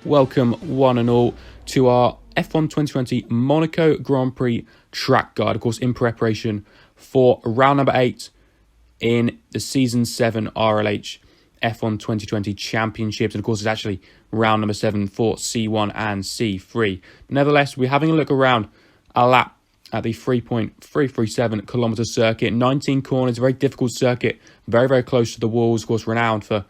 Welcome one and all to our F1 2020 Monaco Grand Prix track guide, of course in preparation for round number 8 in the Season 7 RLH F1 2020 Championships. And of course it's actually round number 7 for C1 and C3. Nevertheless, we're having a look around a lap at the 3.337 kilometre circuit. 19 corners, very difficult circuit, very, very close to the walls, of course renowned for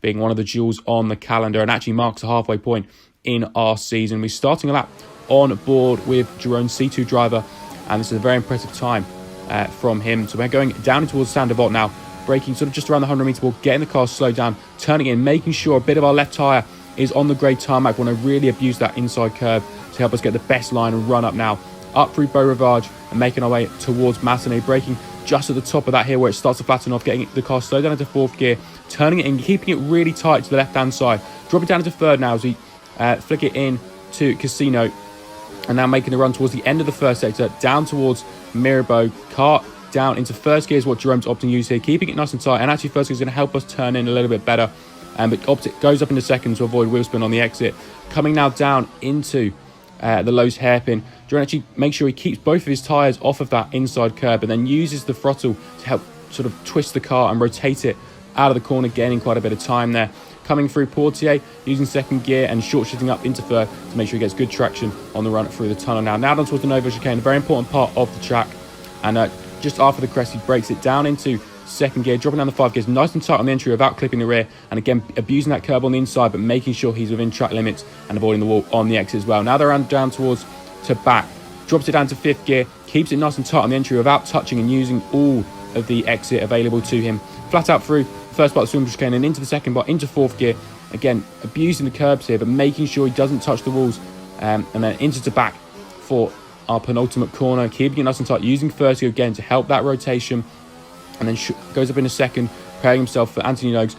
being one of the jewels on the calendar and actually marks a halfway point in our season. We're starting a lap on board with Jeroen, C2 driver, and this is a very impressive time from him. So we're going down towards Saint Devote now, braking sort of just around the 100 metre wall, getting the car slowed down, turning in, making sure a bit of our left tyre is on the grey tarmac. We want to really abuse that inside curve to help us get the best line and run up now, up through Beau Rivage and making our way towards Massenet, braking just at the top of that hill where it starts to flatten off, getting the car slowed down into 4th gear, turning it in, keeping it really tight to the left-hand side, drop it down into 3rd now as we flick it in to Casino, and now making the run towards the end of the first sector, down towards Mirabeau, car down into 1st gear is what Jerome's opting to use here, keeping it nice and tight, and actually 1st gear is going to help us turn in a little bit better, but optic goes up into 2nd to avoid wheel spin on the exit, coming now down into the Loews hairpin. Jeroen actually makes sure he keeps both of his tyres off of that inside curb and then uses the throttle to help sort of twist the car and rotate it out of the corner, gaining quite a bit of time there. Coming through Portier, using 2nd gear and short shifting up into 3rd to make sure he gets good traction on the run through the tunnel. Now down towards the Nova Chicane, a very important part of the track, and just after the crest he breaks it down into 2nd gear, dropping down the 5 gears nice and tight on the entry without clipping the rear, and again abusing that curb on the inside but making sure he's within track limits and avoiding the wall on the exit as well. Now they're down towards to back, drops it down to 5th gear, keeps it nice and tight on the entry without touching and using all of the exit available to him, flat out through first part of the swing chicane and into the 2nd part, into 4th gear, again abusing the curbs here but making sure he doesn't touch the walls, and then into to back for our penultimate corner, keeping it nice and tight, using 1st gear again to help that rotation, and then goes up in a 2nd, preparing himself for Anthony Loews.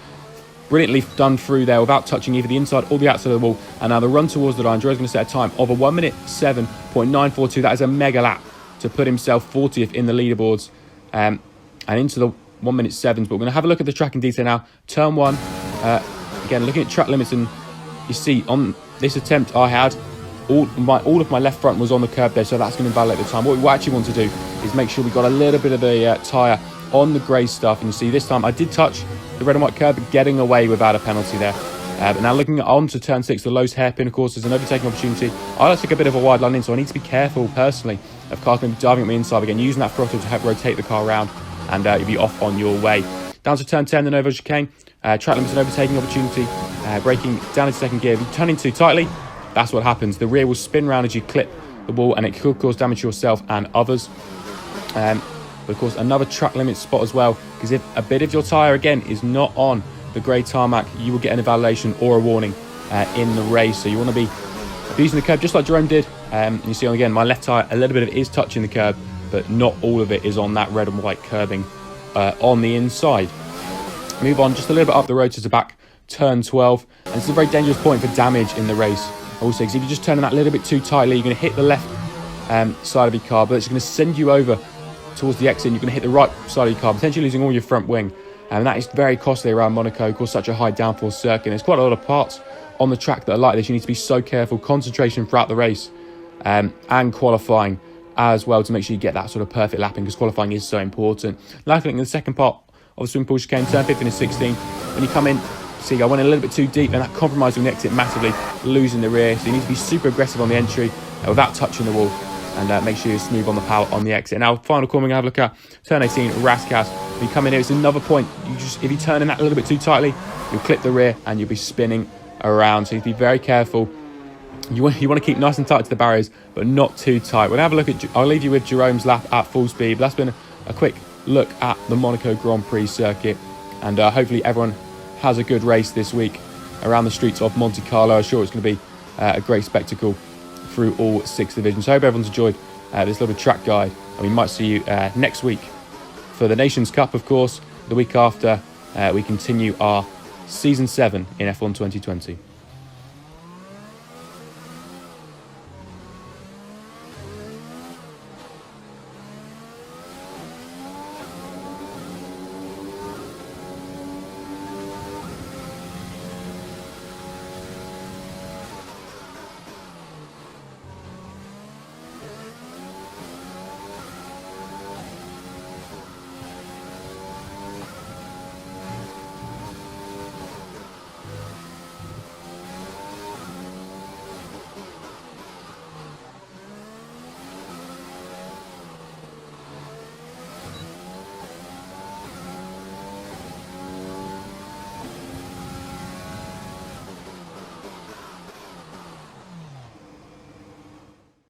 Brilliantly done through there without touching either the inside or the outside of the wall. And now the run towards the line, Jeroen's going to set a time of a 1:07.942. That is a mega lap to put himself 40th in the leaderboards and into the 1:07s. But we're going to have a look at the track in detail now. Turn 1, again looking at track limits, and you see on this attempt I had all of my left front was on the curb there, so that's going to invalidate the time. What we actually want to do is make sure we got a little bit of the tyre on the grey stuff, and you see this time I did touch the red and white curb, getting away without a penalty there. But now looking on to turn 6, the Loews hairpin, of course, is an overtaking opportunity. I like to take a bit of a wide line in, so I need to be careful personally of cars going to be diving at me inside again, using that throttle to help rotate the car around, and you'll be off on your way. Down to turn 10, the Nova Chicane, track limits, an overtaking opportunity, braking down into 2nd gear. If you turn in too tightly, that's what happens. The rear will spin round as you clip the wall, and it could cause damage to yourself and others. But of course another track limit spot as well, because if a bit of your tyre again is not on the grey tarmac, you will get an evaluation or a warning in the race. So you want to be abusing the curb just like Jeroen did. You see again my left tyre, a little bit of it is touching the curb, but not all of it is on that red and white curbing on the inside. Move on just a little bit up the road to the back, turn 12, and it's a very dangerous point for damage in the race also, because if you just turn that little bit too tightly, you're going to hit the left side of your car, but it's going to send you over towards the exit, and you're going to hit the right side of your car, potentially losing all your front wing, and that is very costly around Monaco. Of course, such a high downforce circuit. There's quite a lot of parts on the track that are like this. You need to be so careful, concentration throughout the race, and qualifying as well, to make sure you get that sort of perfect lapping, because qualifying is so important. Luckily in the 2nd part of the swimming pool chicane, turn 15 and 16, when you come in, see I went a little bit too deep, and that compromising the exit massively, losing the rear, so you need to be super aggressive on the entry without touching the wall, and make sure you're smooth on the power on the exit. Now, final corner, we're going to have a look at turn 18, Rascasse. When you come in here, it's another point. If you turn in that a little bit too tightly, you'll clip the rear and you'll be spinning around. So you need to be very careful. You want to keep nice and tight to the barriers, but not too tight. We'll have a look at. I'll leave you with Jerome's lap at full speed. But that's been a quick look at the Monaco Grand Prix circuit, and hopefully everyone has a good race this week around the streets of Monte Carlo. I'm sure it's going to be a great spectacle through all 6 divisions. So I hope everyone's enjoyed this little track guide, and we might see you next week for the Nations Cup, of course. The week after, we continue our Season 7 in F1 2020.